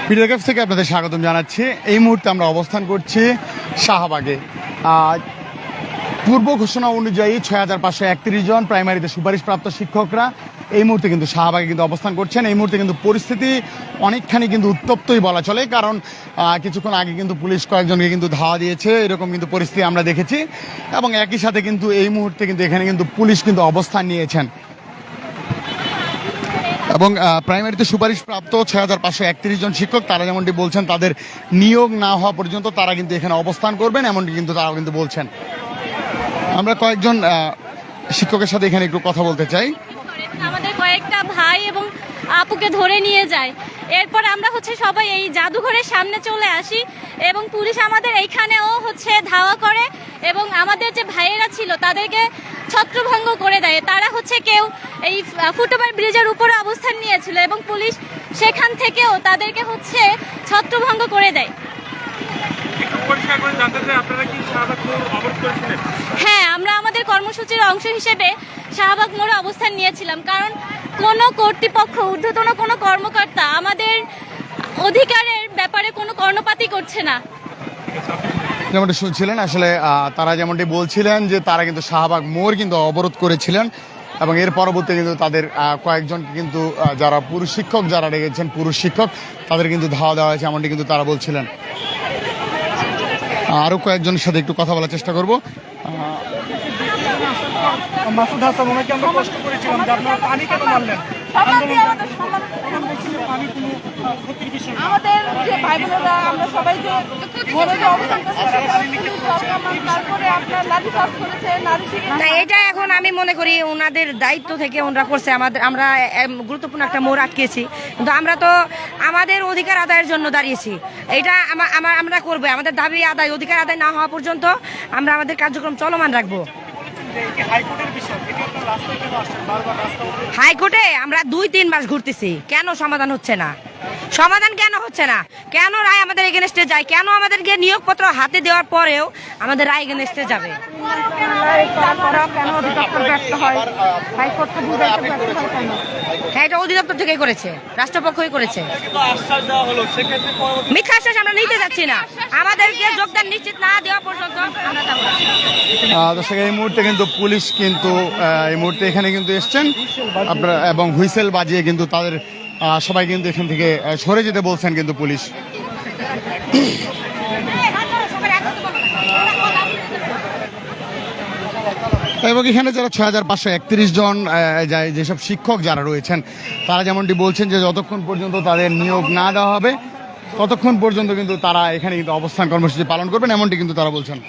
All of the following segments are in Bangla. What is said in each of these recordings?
ভিডিও ক্যাফ থেকে আপনাদের স্বাগতম জানাচ্ছি। এই মুহূর্তে আমরা অবস্থান করছি শাহবাগে। পূর্ব ঘোষণা অনুযায়ী 6531 জন প্রাইমারিতে সুপারিশপ্রাপ্ত শিক্ষকরা এই মুহূর্তে কিন্তু শাহবাগে কিন্তু অবস্থান করছেন। এই মুহূর্তে কিন্তু পরিস্থিতি অনেকখানি কিন্তু উত্তপ্তই বলা চলে, কারণ কিছুক্ষণ আগে কিন্তু পুলিশ কয়েকজনকে কিন্তু ধাওয়া দিয়েছে, এরকম কিন্তু পরিস্থিতি আমরা দেখেছি। এবং একই সাথে কিন্তু এই মুহূর্তে কিন্তু এখানে কিন্তু পুলিশ কিন্তু অবস্থান নিয়েছেন এবং প্রাইমারিতে সুপারিশপ্রাপ্ত 6531 জন শিক্ষক তারা যেমনটি বলছেন তাদের নিয়োগ না হওয়া পর্যন্ত তারা কিন্তু এখানে অবস্থান করবেন, এমনটি কিন্তু তারাও কিন্তু বলছেন। আমরা কয়েকজন শিক্ষকের সাথে এখানে একটু কথা বলতে চাই। আমাদের কয়েকটা ভাই এবং আপুকে ধরে নিয়ে যায়, এরপর আমরা সবাই এই জাদুঘরের সামনে চলে আসি এবং পুলিশ আমাদের এইখানেও ধাওয়া করে এবং আমাদের যে ভাইয়েরা ছিল তাদেরকে ছত্রভঙ্গ করে দেয়। তারা কেউ এই ফুটওভার ব্রিজের উপরে অবস্থান নিয়েছিল এবং পুলিশ সেখান থেকেও তাদেরকে ছত্রভঙ্গ করে দেয়। হ্যাঁ, আমরা আমাদের কর্মসূচির অংশ হিসেবে শাহবাগ মোড়ে অবস্থান নিয়েছিলাম, কারণ কোনো কর্তৃপক্ষ, ঊর্ধ্বতন কোনো কর্মকর্তা আমাদের অধিকারের ব্যাপারে কোনো কর্ণপাতই করছে না। যেমনটি শুনছিলেন, আসলে তারা যেমনটি বলছিলেন যে তারা কিন্তু শাহবাগ মোড় কিন্তু অবরোধ করেছিলেন এবং এর পরবর্তী কিন্তু তাদের কয়েকজনকে কিন্তু যারা পুরুষ শিক্ষক যারা রেখেছেন পুরুষ শিক্ষক তাদের কিন্তু ধাওয়া দেওয়া হয়েছে, এমনটি কিন্তু তারা বলছিলেন। আরও কয়েকজনের সাথে একটু কথা বলার চেষ্টা করব। মাসুদ হাসান, ওনাকে আমরা কষ্ট করেছিলাম যে আপনারা পানি কেন মারলেন? আমাদের যে ভাই বোনেরা আমরা সবাই যে ঘরে যে অবস্থান করছি তারপরে আপনার লাঠি চার্জ করেছে নারী না, এটা এখন আমি মনে করি ওনাদের দায়িত্ব থেকে ওনারা করছে। আমরা গুরুত্বপূর্ণ একটা মোড় আটকেছি, কিন্তু আমরা তো আমাদের অধিকার আদায়ের জন্য দাঁড়িয়েছি। এটা আমরা করবো, আমাদের দাবি আদায়, অধিকার আদায় না হওয়া পর্যন্ত আমরা আমাদের কার্যক্রম চলমান রাখবো। হাইকোর্টে আমরা 2-3 মাস ঘুরতেছি, কেন সমাধান হচ্ছে না? সমাধান কেন হচ্ছে না? কেন রায় আমাদের এগেনস্টে যায়? কেন আমাদেরকে নিয়োগপত্র হাতে দেওয়ার পরেও আমাদের রায় এগেনস্টে যাবে? হ্যাঁ, এটা অধিদপ্তর থেকেই করেছে, রাষ্ট্রপক্ষই করেছে। মিথ্যা আশ্বাস আমরা নিতে যাচ্ছি না, আমাদেরকে যোগদান নিশ্চিত না দেওয়া পর্যন্ত আমরা যাব না। দর্শক, এই মুহূর্তে কিন্তু পুলিশ কিন্তু এই মুহূর্তে এখানে কিন্তু এসছেন আপনারা এবং হুইসেল বাজিয়ে কিন্তু তাদের সবাই কিন্তু এখান থেকে সরে যেতে বলছেন কিন্তু পুলিশ। এবং এখানে যারা 6531 জন যেসব শিক্ষক যারা রয়েছেন তারা যেমনটি বলছেন যে যতক্ষণ পর্যন্ত তাদের নিয়োগ না দেওয়া হবে ততক্ষণ পর্যন্ত কিন্তু তারা এখানে কিন্তু অবস্থান কর্মসূচি পালন করবেন, এমনটি কিন্তু তারা বলছেন।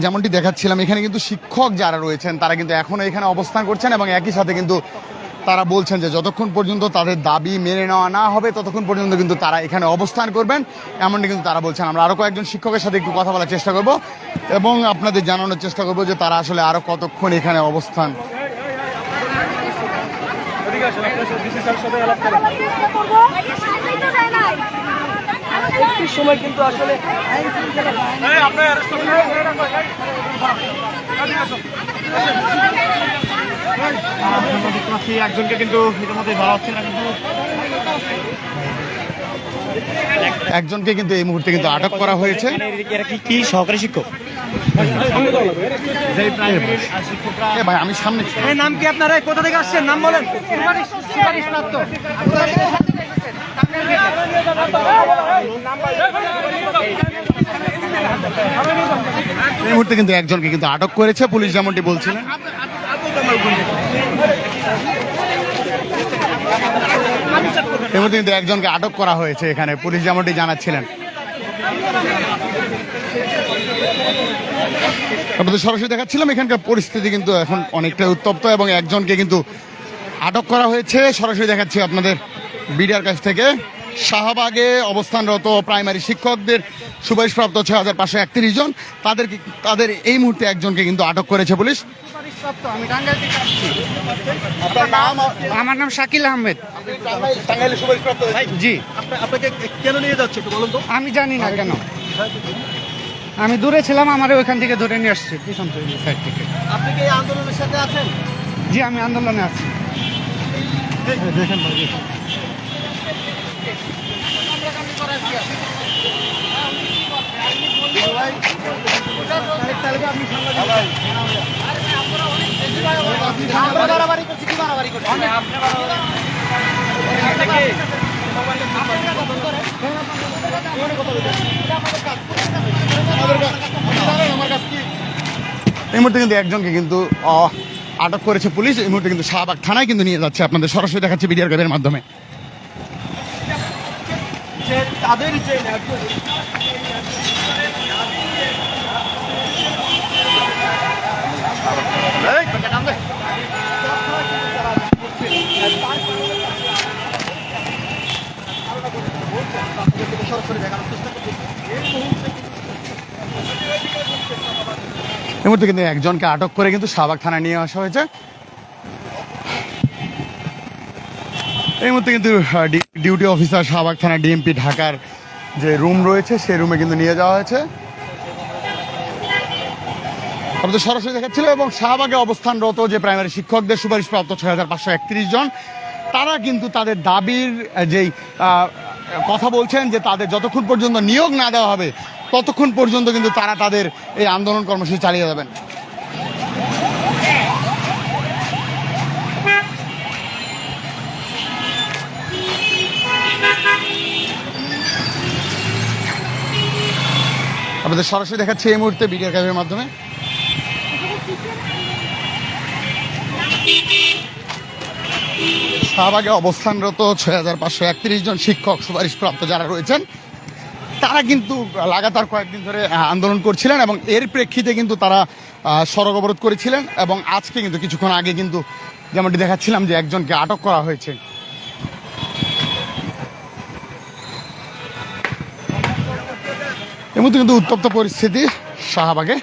যেমনটি দেখাচ্ছিলাম এখানে কিন্তু শিক্ষক যারা রয়েছেন তারা কিন্তু এখনো এখানে অবস্থান করছেন এবং একই সাথে কিন্তু তারা বলছেন যে যতক্ষণ পর্যন্ত তাদের দাবি মেনে নেওয়া না হবে ততক্ষণ পর্যন্ত কিন্তু তারা এখানে অবস্থান করবেন, এমনটি কিন্তু তারা বলছেন। আমরা আরও কয়েকজন শিক্ষকের সাথে একটু কথা বলার চেষ্টা করব এবং আপনাদের জানানোর চেষ্টা করব যে তারা আসলে আরও কতক্ষণ এখানে অবস্থান। সময় কিন্তু আসলে একজনকে কিন্তু ইতিমধ্যে ধরা হচ্ছে না, কিন্তু একজনকে কিন্তু এই মুহূর্তে কিন্তু আটক করা হয়েছে। এরা কি সহকারী শিক্ষক? ভাই আমি সামনে। নাম কি আপনারা? কোথা থেকে আসছেন? নাম বলেন। এই মুহূর্তে কিন্তু একজনকে কিন্তু আটক করেছে পুলিশ, যেমনটি বলছিলেন। এই মুহূর্তে কিন্তু একজনকে আটক করা হয়েছে এখানে পুলিশ, যেমনটি জানাচ্ছিলেন। আপনাদের সরাসরি দেখাচ্ছিলাম এখানকার পরিস্থিতি কিন্তু এখন অনেকটা উত্তপ্ত এবং একজনকে কিন্তু আটক করা হয়েছে। সরাসরি দেখাচ্ছি আপনাদের বিডিআর কাছ থেকে। শাহবাগে অবস্থানরত প্রাইমারি শিক্ষকদের সুপারিশপ্রাপ্ত 6,531 জন, তাদের এই মুহূর্তে একজনকে কিন্তু আটক করেছে পুলিশ। আমি টাঙ্গাইল থেকে আসছি। আপনার নাম? আমার নাম শাকিল আহমেদ। টাঙ্গাইলে সুপারিশপ্রাপ্ত জি, আপনাকে কেন নিয়ে যাচ্ছে একটু বলুন তো? আমি জানি না কেন, আমি দূরে ছিলাম, আমার ওইখান থেকে ধরে নিয়ে আসছে পিছন সাইড থেকে। আপনি কি এই আন্দোলনের সাথে আছেন? জি, আমি আন্দোলনে আছি। দেখেন ভাই, দেখেন। এই মুহূর্তে কিন্তু একজনকে কিন্তু আটক করেছে পুলিশ। এই মুহূর্তে কিন্তু শাহবাগ থানায় কিন্তু নিয়ে যাচ্ছে, আপনাদের সরাসরি দেখাচ্ছে বিডিআর ক্যাবের মাধ্যমে। যে তাদের যে এই মুহূর্তে কিন্তু একজনকে আটক করে কিন্তু শাহবাগ থানায় নিয়ে আসা হয়েছে। এই মুহূর্তে কিন্তু ডিউটি অফিসার শাহবাগ থানা ডিএমপি ঢাকার যে রুম রয়েছে সেই রুমে কিন্তু নিয়ে যাওয়া হয়েছে, আমাদের সরাসরি দেখাচ্ছিল। এবং শাহবাগে অবস্থানরত যে প্রাইমারি শিক্ষকদের সুপারিশপ্রাপ্ত 6,531 জন, তারা কিন্তু তাদের দাবির যেই কথা বলছেন যে তাদের যতক্ষণ পর্যন্ত নিয়োগ না দেওয়া হবে ততক্ষণ পর্যন্ত কিন্তু তারা তাদের এই আন্দোলন কর্মসূচি চালিয়ে যাবেন। আপনাদের সরাসরি দেখাচ্ছি এই মুহূর্তে বিডিআর ক্যাবের মাধ্যমে। শাহবাগে অবস্থানরত 6,531 জন শিক্ষক সুপারিশপ্রাপ্ত যারা রয়েছেন, তারা কিন্তু লাগাতার কয়েকদিন ধরে আন্দোলন করছিলেন এবং এর প্রেক্ষিতে কিন্তু তারা সড়ক অবরোধ করেছিলেন। এবং আজকে কিন্তু কিছুক্ষণ আগে কিন্তু যেমনটি দেখাচ্ছিলাম যে একজনকে আটক করা হয়েছে। এর মধ্যে কিন্তু উত্তপ্ত পরিস্থিতি শাহবাগে।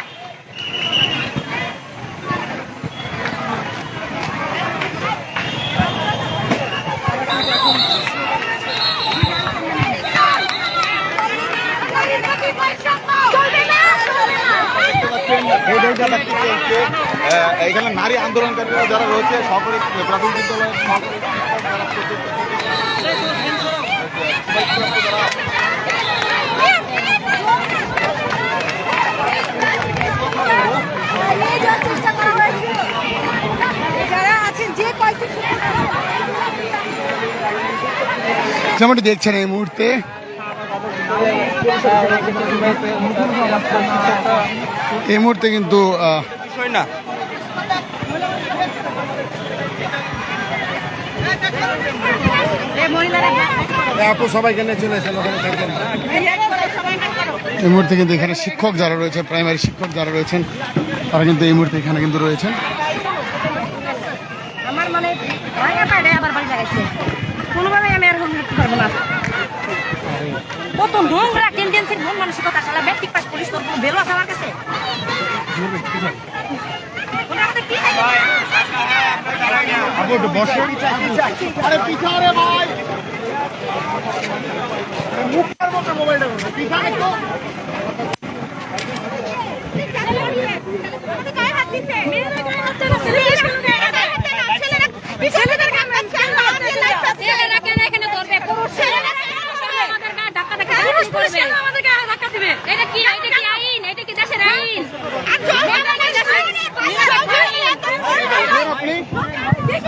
এখানে নারী আন্দোলনকারীরা যারা রয়েছে সরকারি প্রাথমিক বিদ্যালয়ের যেমনটি দেখছেন এই মুহূর্তে কিন্তু না, আপু সবাইকে নিয়ে চলে এসেছেন, ওখানে থাকবেন। এই মুহূর্তে কিন্তু এখানে শিক্ষক যারা রয়েছে, প্রাইমারি শিক্ষক যারা রয়েছেন, তারা কিন্তু এই মুহূর্তে এখানে কিন্তু রয়েছেন। আমার মানে আবার বাড়ি লাগাইছে, কোনোভাবে আমি এরকম লিখতে পারবো না। কত নোংরা টেন্ডেন্সির মন মানসিকতা, শালা ব্যক্তি পাস পুলিশ তোর কোনো বেরো আছে আমার কাছে?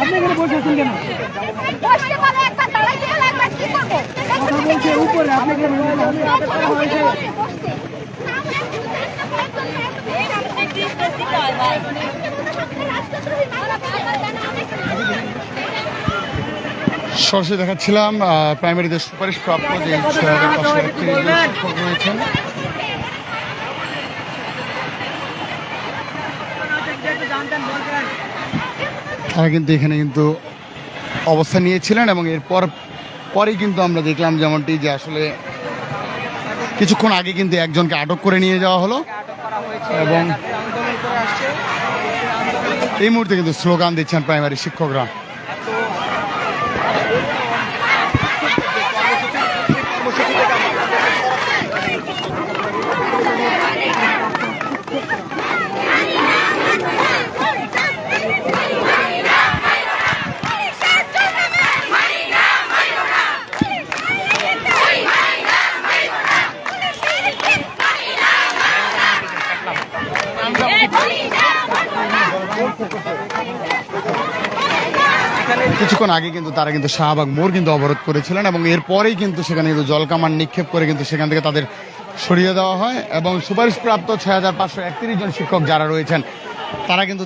আপনি এখানে বসে আছেন কেন? কথা বলছে উপরে, আপনি এখানে সরাসরি দেখাচ্ছিলাম প্রাইমারিদের সুপারিশপ্রাপ্ত যে 6,531 জন শিক্ষক রয়েছেন, তারা কিন্তু এখানে কিন্তু অবস্থান নিয়েছিলেন এবং এরপর পরেই কিন্তু আমরা দেখলাম যেমনটি যে আসলে কিছুক্ষণ আগে কিন্তু একজনকে আটক করে নিয়ে যাওয়া হলো এবং এই মুহূর্তে কিন্তু স্লোগান দিচ্ছেন প্রাইমারি শিক্ষকরা। কিছুক্ষণ আগে কিন্তু তারা কিন্তু শাহবাগ মোড় কিন্তু অবরোধ করেছিলেন এবং এরপরেই কিন্তু সেখানে কিন্তু জলকামান নিক্ষেপ করে কিন্তু সেখান থেকে তাদের সরিয়ে দেওয়া হয় এবং সুপারিশপ্রাপ্ত 6531 জন শিক্ষক যারা রয়েছেন তারা কিন্তু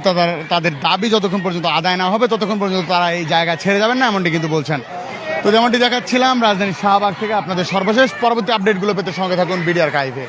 তাদের দাবি যতক্ষণ পর্যন্ত আদায় না হবে ততক্ষণ পর্যন্ত তারা এই জায়গা ছেড়ে যাবেন না, এমনটি কিন্তু বলছেন। তো যেমনটি দেখাচ্ছিলাম রাজধানী শাহবাগ থেকে আপনাদের সর্বশেষ পরবর্তী আপডেটগুলো পেতে সঙ্গে থাকুন বিডি আর্কাইভে।